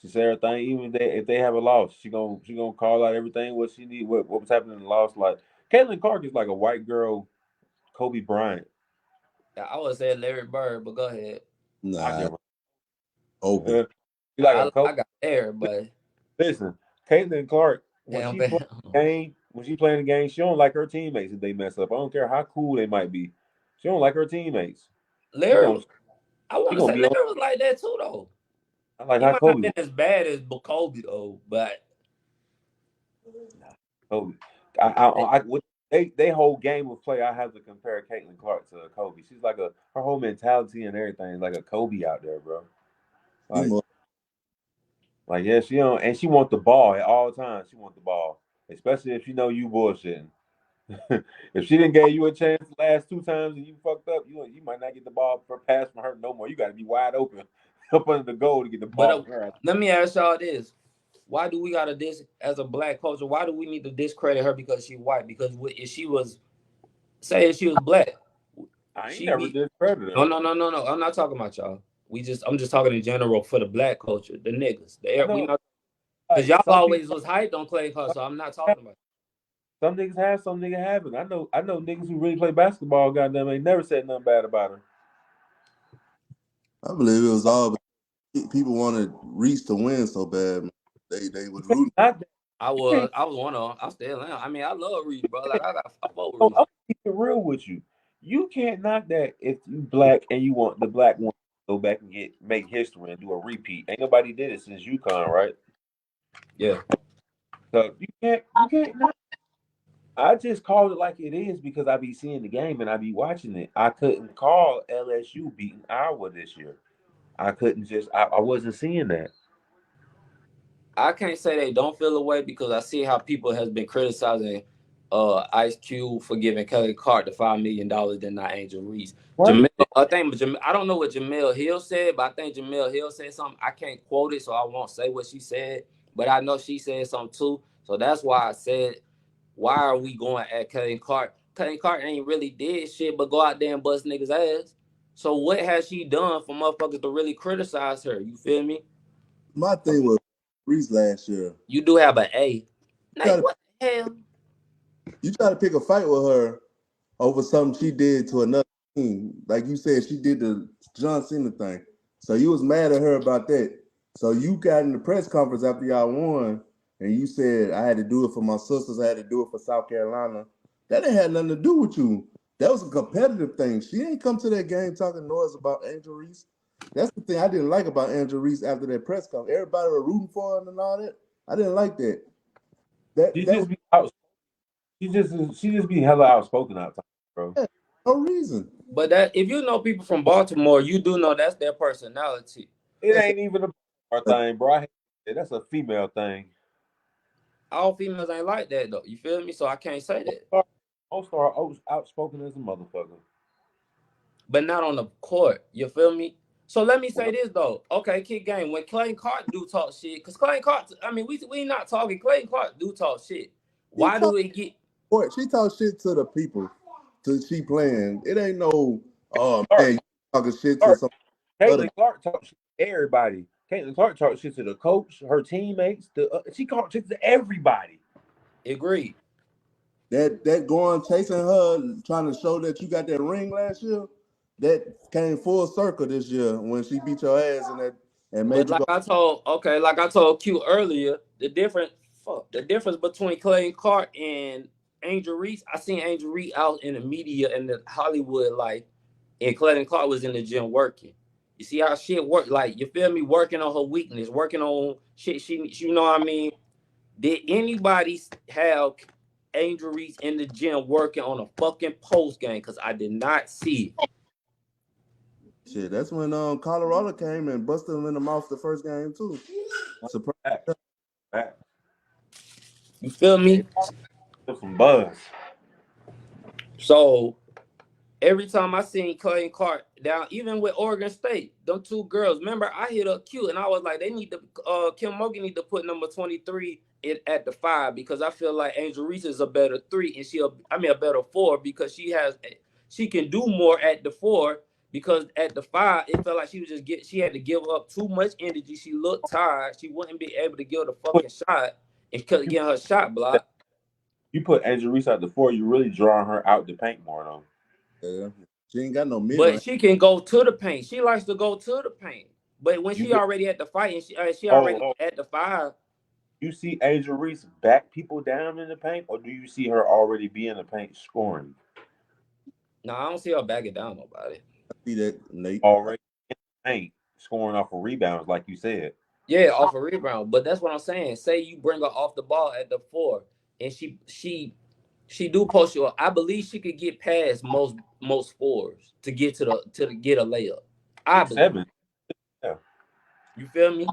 She said everything, even if they have a loss, she gonna call out everything what she need, what was happening in the loss. Like Caitlin Clark is like a white girl, Kobe Bryant. Yeah, I would say Larry Bird, but go ahead. I Nah, give Obi. her. She like a I Kobe. got Larry, but Listen, Caitlin Clark when damn she bad. play the game, when she playing the game, she don't like her teammates if they mess up. I don't care how cool they might be. She don't like her teammates. She Larry, gonna I she want to gonna say be on. Larry was like that too, though. I like He how might not Kobe been was. as bad as Kobe though, but Kobe. With they whole game of play. I have to compare Caitlin Clark to Kobe. She's like her whole mentality and everything is like a Kobe out there, bro. He Like more, yeah, she don't and she want the ball at all times. She want the ball, especially if she know you bullshitting. If she didn't give you a chance the last two times and you fucked up, you might not get the ball for pass from her no more. You got to be wide open up under the goal to get the but ball from her. let me ask y'all this: why do we gotta dis as a black culture? Why do we need to discredit her because she white? Because if she was say if she was black, I ain't she never be discredited no her. no no no no. I'm not talking about y'all. I'm just talking in general for the black culture, the niggas. I We know, not because like y'all some always people, was hyped on Clay Clark, so I'm not talking about. some niggas have, some niggas haven't. I know niggas who really play basketball. Goddamn, ain't never said nothing bad about her. I believe it was all people wanted Reese to win so bad. Man. They was rooting. Not that. You can't. I was one of them. I still am. I mean, I love Reese, bro. Like I fuck with I'm Reese. keep it real with you. You can't knock that if you black and you want the black one to go back and make history and do a repeat. Ain't nobody did it since UConn, right? Yeah. So you can't knock. I just called it like it is because I be seeing the game and I be watching it. I couldn't call LSU beating Iowa this year. I couldn't I wasn't seeing that. I can't say they don't feel away because I see how people has been criticizing Ice Cube for giving Kelly Clark the $5 million than not Angel Reese. Right? Jamel, I don't know what Jamel Hill said, but I think Jamel Hill said something. I can't quote it, so I won't say what she said, but I know she said something too. So that's why I said, why are we going at Kelly Clark? Kelly Clark ain't really did shit but go out there and bust niggas ass. So what has she done for motherfuckers to really criticize her? You feel me? My thing was Reese last year. You do have an A. Try Like to what the hell? you try to pick a fight with her over something she did to another team. Like you said, she did the John Cena thing. So you was mad at her about that. So you got in the press conference after y'all won, and you said I had to do it for my sisters. I had to do it for South Carolina. That ain't had nothing to do with you. That was a competitive thing. She ain't come to that game talking noise about Angel Reese. That's the thing I didn't like about Angel Reese after that press conference. Everybody was rooting for her and all that. I didn't like that. She That was just be out. She just be hella outspoken out time, bro. no reason. But that if you know people from Baltimore, you do know that's their personality. It ain't even a thing, bro. I hate that. That's a female thing. All females ain't like that though. You feel me? So I can't say that. Most are outspoken as a motherfucker. But not on the court. You feel me? So let me say Well, this though. Okay, kick game. When Clayton Clark do talk shit, because Clayton Clark, I mean, we not talking. Clayton Clark do talk shit. She Why talk do it get? she talk shit to the people to she playing. It ain't no man, Clark, you talking shit to Clark, some other. Caitlin Clark talks shit to everybody. Caitlin Clark talks shit to the coach, her teammates. She talks shit to everybody. Agreed. That going chasing her, trying to show that you got that ring last year. That came full circle this year when she beat your ass and that and But made you go. like I told Q earlier, the difference between Clayton Clark and Angel Reese, I seen Angel Reese out in the media and the Hollywood life, and Clayton Clark was in the gym working. You see how shit work, like you feel me, working on her weakness, working on shit she you know what I mean? Did anybody have Angel Reese in the gym working on a fucking post game? Cause I did not see it. Shit, that's when Colorado came and busted him in the mouth the first game too. Surprise. Back, back. You feel Gave me? her some buzz. So every time I seen Clayton Clark down, even with Oregon State, them two girls. Remember, I hit up Q and I was like, they need to. Kim Morgan need to put number 23 at the 5 because I feel like Angel Reese is a better 3 and a better 4 because she can do more at the 4 because at the 5, it felt like she had to give up too much energy. She looked tired. She wouldn't be able to give the fucking shot and couldn't get her shot blocked. You put Angel Reese out the 4, you really drawing her out the paint more though. Yeah. She ain't got no mid. But she can go to the paint. She likes to go to the paint. But when she already at the fight and she already at the 5. You see Angel Reese back people down in the paint, or do you see her already be in the paint scoring? No, I don't see her backing down nobody. I see that, Nate. Already in the paint, scoring off of rebounds, like you said. Yeah, off a rebound. But that's what I'm saying. Say you bring her off the ball at the 4, and she do post you up. I believe she could get past most 4s to get to get a layup. I believe. 7. Yeah. You feel me?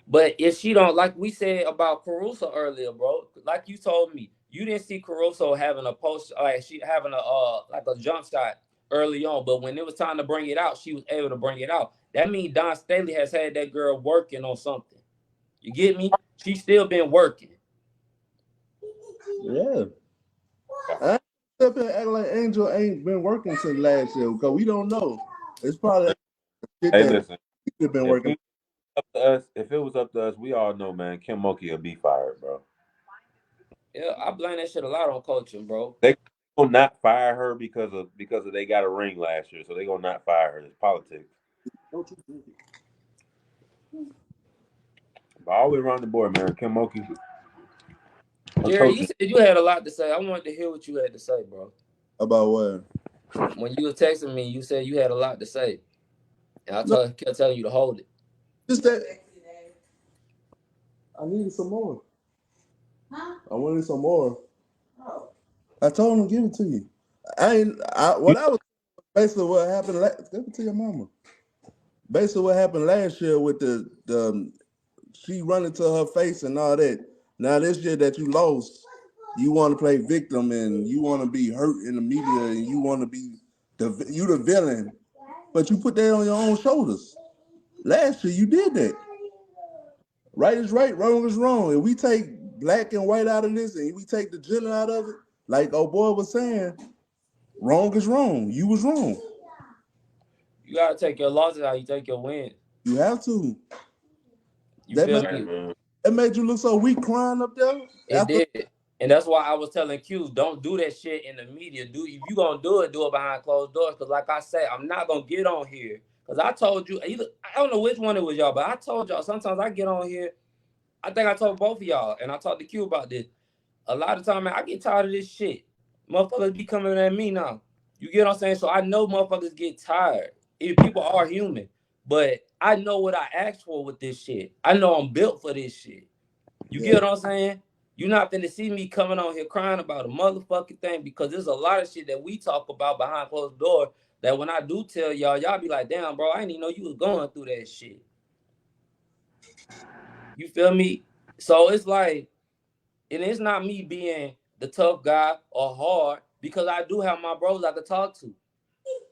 But if she don't, like we said about Caruso earlier, bro, like you told me, you didn't see Caruso having a post, like she having a jump shot early on. But when it was time to bring it out, she was able to bring it out. That means Don Staley has had that girl working on something. You get me? She's still been working. Yeah. I act like Angel ain't been working since last year because we don't know. It's probably listen. She's been working. If it was up to us, we all know, man, Kim Mulkey will be fired, bro. Yeah, I blame that shit a lot on coaching, bro. They will not fire her because of they got a ring last year, so they gonna not fire her. It's politics. But all the way around the board, man, Kim Mulkey. Jerry, you said you had a lot to say. I wanted to hear what you had to say, bro. About what? When you were texting me, you said you had a lot to say. And I kept telling you to hold it. Just that I needed some more. Huh? I wanted some more. Oh. I told him to give it to you. Basically what happened give it to your mama. Basically what happened last year with the she running to her face and all that. Now this year that you lost, you want to play victim and you want to be hurt in the media and you want to be the villain, but you put that on your own shoulders. Last year you did that. Right is right, wrong is wrong. If we take black and white out of this and we take the gender out of it, like old boy was saying, wrong is wrong. You was wrong. You gotta take your losses how you take your wins. You have to. That made you look so weak crying up there. It did. And that's why I was telling Q, don't do that shit in the media. If you gonna do it behind closed doors. Because like I said, I'm not gonna get on here. Because I told you, I don't know which one it was y'all, but I told y'all sometimes I get on here. I think I told both of y'all, and I talked to Q about this. A lot of time, man, I get tired of this shit. Motherfuckers be coming at me now. You get what I'm saying? So I know motherfuckers get tired. People are human. But I know what I asked for with this shit. I know I'm built for this shit. You get what I'm saying? You're not finna see me coming on here crying about a motherfucking thing because there's a lot of shit that we talk about behind closed doors that when I do tell y'all be like, damn, bro, I didn't even know you was going through that shit. You feel me? So it's like, and it's not me being the tough guy or hard because I do have my bros I could talk to.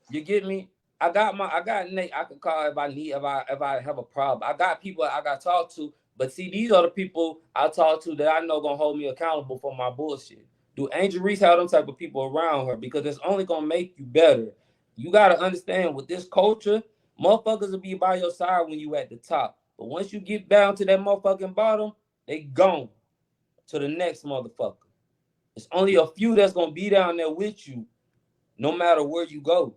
You get me? I got Nate I could call if I have a problem. I got people I got to talk to. But see, these are the people I talk to that I know gonna hold me accountable for my bullshit. Do Angel Reese have them type of people around her? Because it's only gonna make you better. You gotta understand with this culture, motherfuckers will be by your side when you at the top. But once you get down to that motherfucking bottom, they gone to the next motherfucker. It's only a few that's gonna be down there with you, no matter where you go,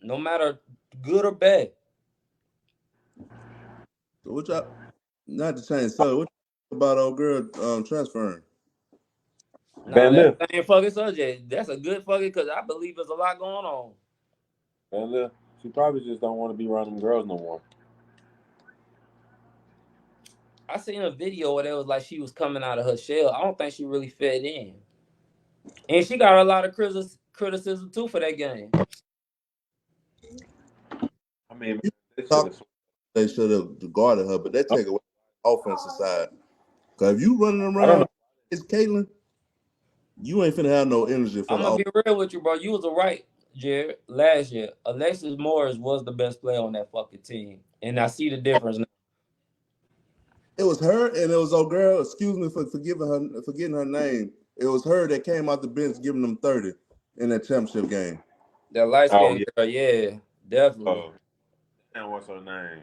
no matter good or bad. So what y'all? Not to change. So what about old girl transferring? Nah, that same fucking subject. That's a good fucking because I believe there's a lot going on. Van she probably just don't want to be around them girls no more. I seen a video where it was like she was coming out of her shell. I don't think she really fit in. And she got a lot of criticism too for that game. I mean, they should have guarded her, but that take away the offensive side. Because if you running around, it's Caitlin, you ain't finna have no energy for I'm gonna be real with you, bro. You was right, Jared. Last year, Alexis Morris was the best player on that fucking team. And I see the difference now. It was her and it was old girl, excuse me for forgetting her name. It was her that came out the bench giving them 30 in that championship game. That light Oh skinned yeah. girl, yeah, definitely. Oh, damn, what's her name?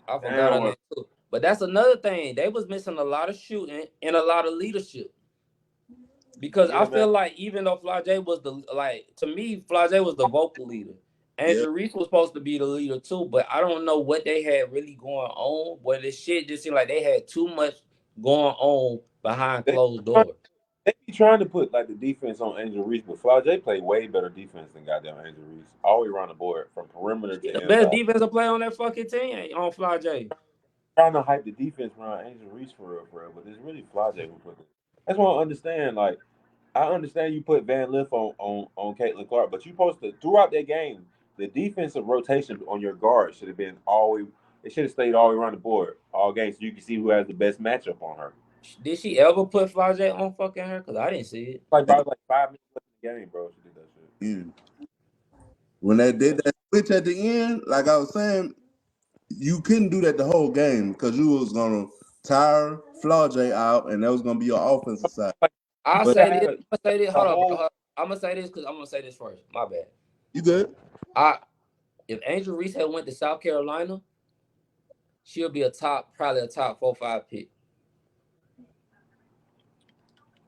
I forgot Damn, her name too. But that's another thing. They was missing a lot of shooting and a lot of leadership. Because I yeah, man. feel like even though Flau'jae was to me, Flau'jae was the vocal leader. Yeah. Angel Reese was supposed to be the leader too, but I don't know what they had really going on. But this shit just seemed like they had too much going on behind They, closed doors. they be trying to put like the defense on Angel Reese, but Flau'jae played way better defense than goddamn Angel Reese. All the way around the board, from perimeter She to the best inside. defensive player on that fucking team on Flau'jae. Trying to hype the defense around Angel Reese for real, but it's really Flau'jae who put it. That's what I understand. Like, I understand you put Van Lith on Caitlin Clark, but you supposed to throughout that game, the defensive rotation on your guard should have been always. It should have stayed all the way around the board all game, so you can see who has the best matchup on her. Did she ever put Flau'jae on fucking her? Cause I didn't see it. Like probably like 5 minutes left in the game, bro. She did that shit. Yeah. When they did that switch at the end, like I was saying, you couldn't do that the whole game because you was gonna tire Flau'jae out, and that was gonna be your offensive side. Like, I'll But say this. I'm gonna say this. the Hold up, whole bro. I'm gonna say this because I'm gonna say this first. My bad. you good? If Angel Reese had went to South Carolina, she'll be probably a top 4-5 pick.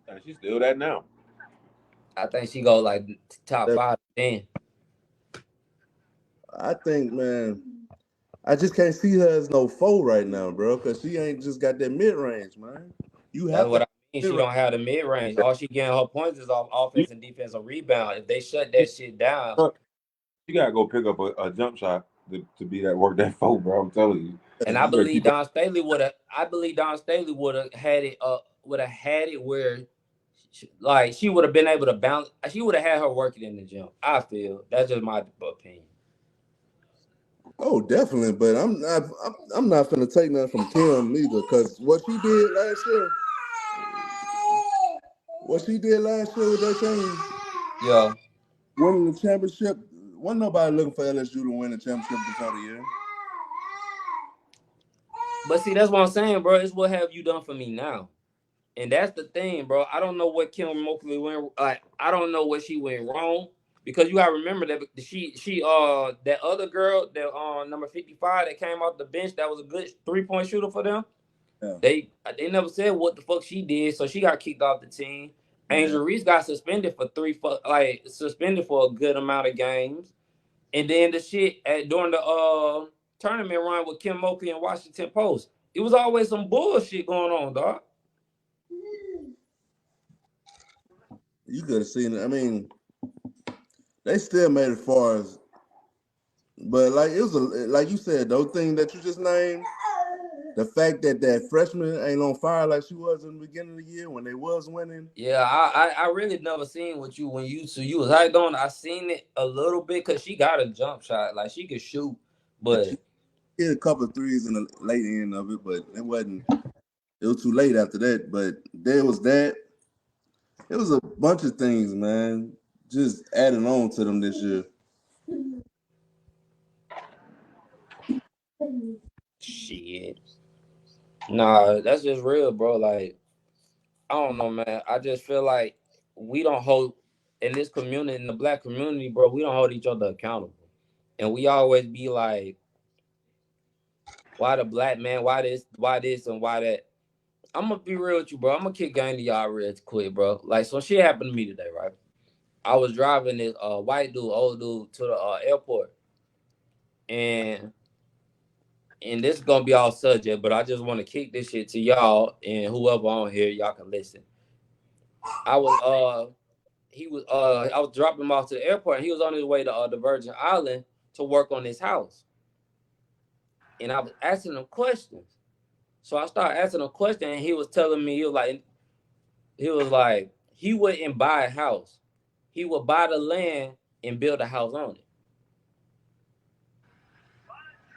and she's still that now. I think she go like top 5, 10. I think, man, I just can't see her as no foe right now, bro, because she ain't just got that mid range, man. You That's have what to. I mean. She don't have the mid range. All she getting her points is off offense and defensive rebound. If they shut that shit down, You gotta go pick up a jump shot to be that work that foe, bro. I'm telling you. and I believe Don Staley would have. I believe Don Staley would have had it. Would have had it where, like, she would have been able to bounce. She would have had her working in the gym. I feel that's just my opinion. Oh, definitely, but I'm not gonna take nothing from Kim either, because what she did last year with that team, Yeah. winning the championship, wasn't nobody looking for LSU to win the championship before the year. But see, that's what I'm saying, bro. It's what have you done for me now? And that's the thing, bro. I don't know what Kim Mokley went. Like, I don't know what she went wrong, because you gotta remember that she that other girl that number 55 that came off the bench that was a good 3-point shooter for them. Yeah. They never said what the fuck she did, so she got kicked off the team. Angel Reese got suspended for suspended for a good amount of games, and then the shit during the tournament run with Kim Mokley and Washington Post, it was always some bullshit going on, dog. You could have seen it. I mean, they still made it far as, but like it was like you said, those things that you just named. The fact that freshman ain't on fire like she was in the beginning of the year when they was winning. Yeah, I really never seen what you when you was hyped on. I seen it a little bit because she got a jump shot, like she could shoot, but she hit a couple of threes in the late end of it, but it wasn't. It was too late after that. But there was that. It was a bunch of things, man. Just adding on to them this year. shit. Nah, that's just real, bro. Like, I don't know, man. I just feel like we don't hold in this community, in the black community, bro. We don't hold each other accountable, and we always be like, "Why the black man? Why this, and why that?" I'm gonna be real with you, bro. I'm gonna kick game to y'all real quick, bro. Like, some shit happened to me today, right? I was driving this white dude, old dude, to the airport, and this is gonna be all subject, but I just want to kick this shit to y'all and whoever on here, y'all can listen. I was I was dropping him off to the airport, and he was on his way to the Virgin Island to work on his house. And I was asking him questions. So I started asking him questions, and he was telling me, he was like, he wouldn't buy a house. He would buy the land and build a house on it.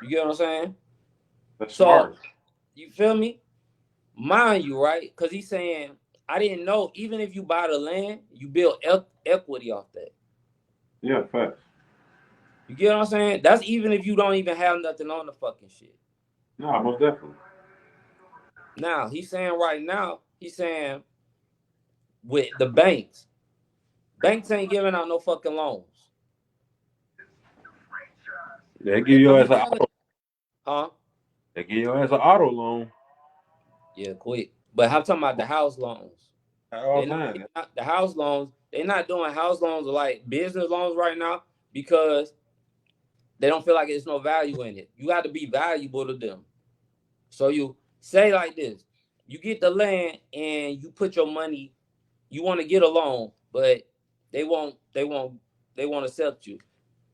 You get what I'm saying? That's So, smart. you feel me? Mind you, right? Because he's saying, I didn't know, even if you buy the land, you build equity off that. Yeah, facts. You get what I'm saying? That's even if you don't even have nothing on the fucking shit. No, most definitely. Now, he's saying with the banks ain't giving out no fucking loans. They give your ass an auto. Huh? They give your ass an auto loan. Yeah, quick. But I'm talking about the house loans. All They time. not the house loans. They're not doing house loans like business loans right now because they don't feel like there's no value in it. You got to be valuable to them. So you say like this: you get the land and you put your money. You want to get a loan, but they won't. They won't accept you.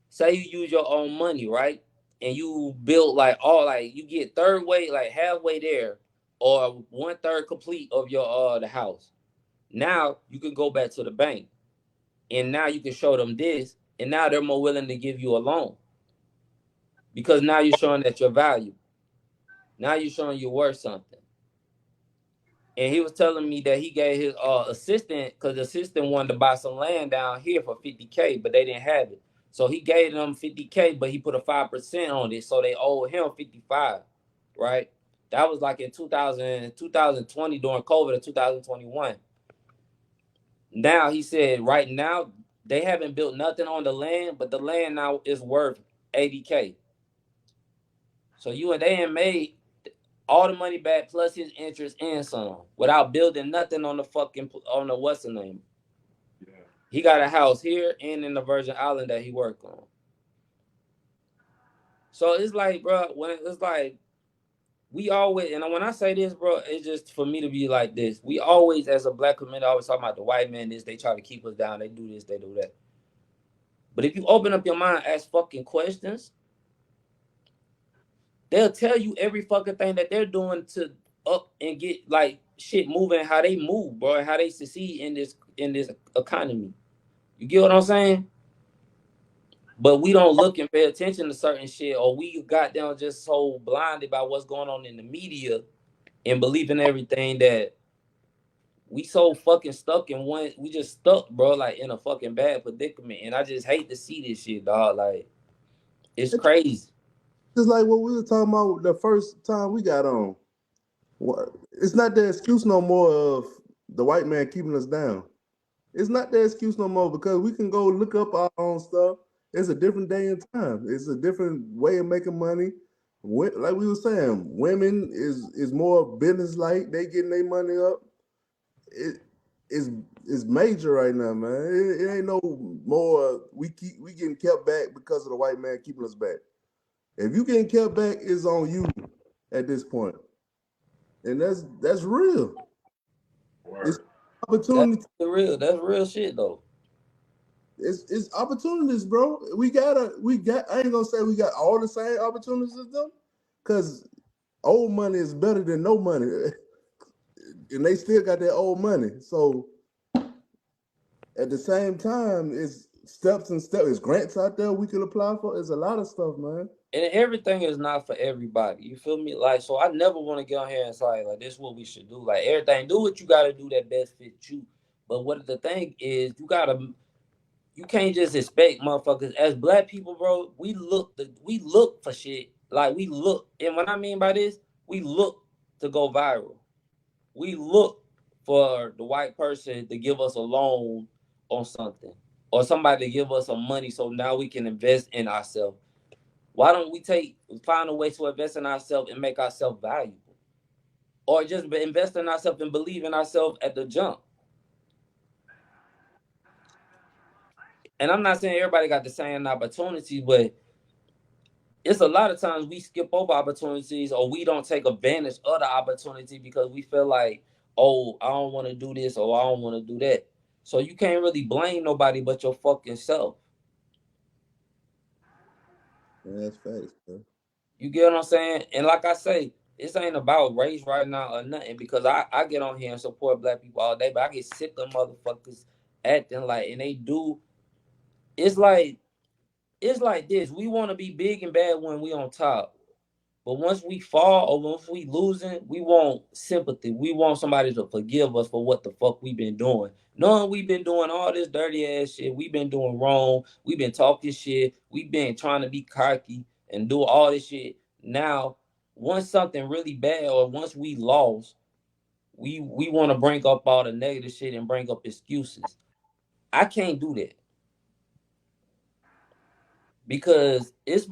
Say you use your own money, right? And you build like you get third way, like halfway there, or 1/3 complete of your the house. Now you can go back to the bank, and now you can show them this, and now they're more willing to give you a loan because now you're showing that you're valuable. Now you're showing you're worth something. And he was telling me that he gave his assistant, because the assistant wanted to buy some land down here for 50K, but they didn't have it. So he gave them 50K, but he put a 5% on it, so they owed him 55, right? That was like in 2020 during COVID of 2021. Now he said right now they haven't built nothing on the land, but the land now is worth 80K. So you and they ain't made all the money back plus his interest and some without building nothing on the what's the name. Yeah. He got a house here and in the Virgin Island that he worked on. So it's like, bro, when it's like we always, and when I say this, bro, it's just for me to be like this. We always, as a black community, always talk about the white man. They try to keep us down. They do this, they do that. But if you open up your mind, ask fucking questions, they'll tell you every fucking thing that they're doing to up and get like shit moving, how they move, bro, and how they succeed in this economy. You get what I'm saying? But we don't look and pay attention to certain shit, or we got down just so blinded by what's going on in the media and believing everything that we so fucking stuck in one. We just stuck, bro, like in a fucking bad predicament. And I just hate to see this shit, dog. Like, it's crazy. Just like what we were talking about the first time we got on. It's not the excuse no more of the white man keeping us down. It's not the excuse no more because we can go look up our own stuff. It's a different day and time. It's a different way of making money. Like we were saying, women is more business like. They getting their money up. It's major right now, man. It ain't no more. We getting kept back because of the white man keeping us back. If you getting kept back, it's on you at this point, and that's real. Word. It's opportunity. That's real. That's real shit though. It's opportunities, bro. I ain't gonna say we got all the same opportunities as them, because old money is better than no money, and they still got their old money. So at the same time, it's steps and steps. It's grants out there we can apply for. It's a lot of stuff, man. And everything is not for everybody. You feel me? Like, so I never want to get on here and say, like, this is what we should do. Like, everything, do what you got to do that best fit you. But what the thing is, you can't just expect motherfuckers. As black people, bro, we look for shit. Like, we look. And what I mean by this, we look to go viral. We look for the white person to give us a loan on something, or somebody to give us some money so now we can invest in ourselves. Why don't we find a way to invest in ourselves and make ourselves valuable? Or just invest in ourselves and believe in ourselves at the jump. And I'm not saying everybody got the same opportunity, but it's a lot of times we skip over opportunities or we don't take advantage of the opportunity because we feel like, oh, I don't want to do this or I don't want to do that. So you can't really blame nobody but your fucking self. Yeah, that's facts, bro. You get what I'm saying? And like I say, this ain't about race right now or nothing because I get on here and support black people all day, but I get sick of motherfuckers acting like, and they do. It's like this. We want to be big and bad when we on top. But once we fall or once we losing, we want sympathy. We want somebody to forgive us for what the fuck we been doing. Knowing we been doing all this dirty ass shit, we been doing wrong, we been talking shit, we been trying to be cocky and do all this shit. Now, once something really bad or once we lost, we want to bring up all the negative shit and bring up excuses. I can't do that. Because it's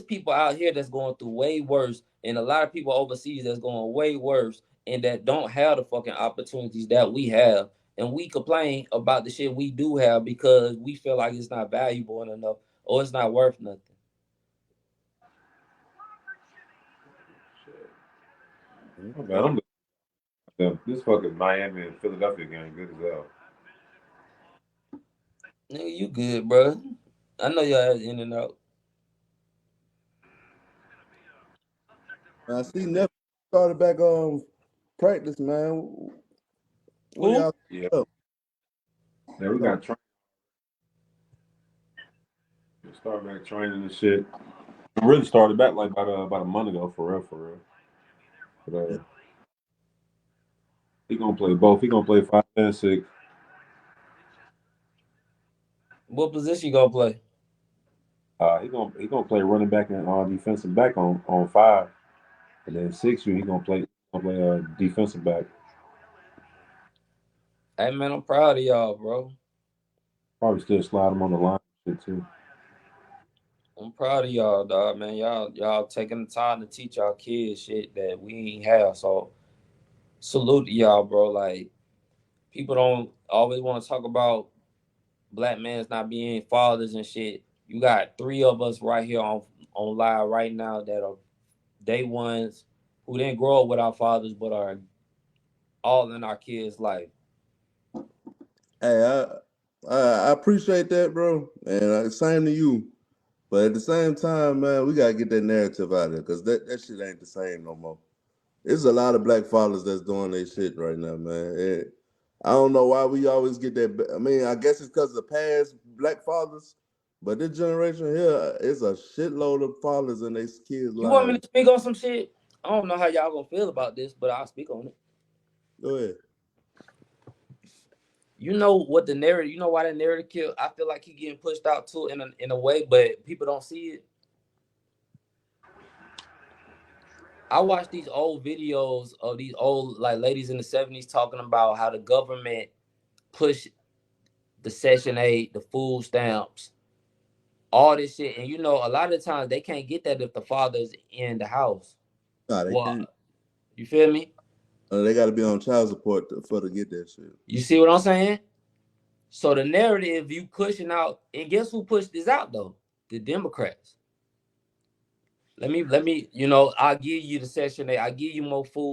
people out here that's going through way worse, and a lot of people overseas that's going way worse, and that don't have the fucking opportunities that we have. And we complain about the shit we do have because we feel like it's not valuable enough or it's not worth nothing. This fucking Miami and Philadelphia game good as hell. Nigga, you good, bro. I know your ass in and out. I see Neff started back on practice, man. What Who? y'all up? Yeah, we got training. Start back training and shit. We really started back like about a month ago, for real. But he gonna play both. He gonna play 5 and 6. What position you gonna play? He gonna play running back and defensive back on 5, and then 6 year he gonna play defensive back. Hey man, I'm proud of y'all, bro. Probably still slide him on the line and shit too. I'm proud of y'all, dog, man. Y'all taking the time to teach our kids shit that we ain't have. So salute to y'all, bro. Like people don't always want to talk about black men's not being fathers and shit. You got 3 of us right here on live right now that are day ones who didn't grow up with our fathers but are all in our kids' life. Hey, I appreciate that, bro, and same to you. But at the same time, man, we gotta get that narrative out of there because that shit ain't the same no more. There's a lot of black fathers that's doing their shit right now, man. I don't know why we always get that. I mean, I guess it's because of the past black fathers, but this generation here is a shitload of fathers in their kids' lives. You want me to speak on some shit? I don't know how y'all gonna feel about this, but I'll speak on it. Go ahead. You know what the narrative? You know why that narrative kill? I feel like he getting pushed out too in a way, but people don't see it. I watched these old videos of these old like ladies in the 70s talking about how the government pushed the Section 8, the food stamps, all this shit. And you know, a lot of the times they can't get that if the father's in the house. Nah, they can't. You feel me? They got to be on child support to get that shit. You see what I'm saying? So the narrative you pushing out, and guess who pushed this out though? The Democrats. Let me, you know, I'll give you the Section 8, I'll give you more food.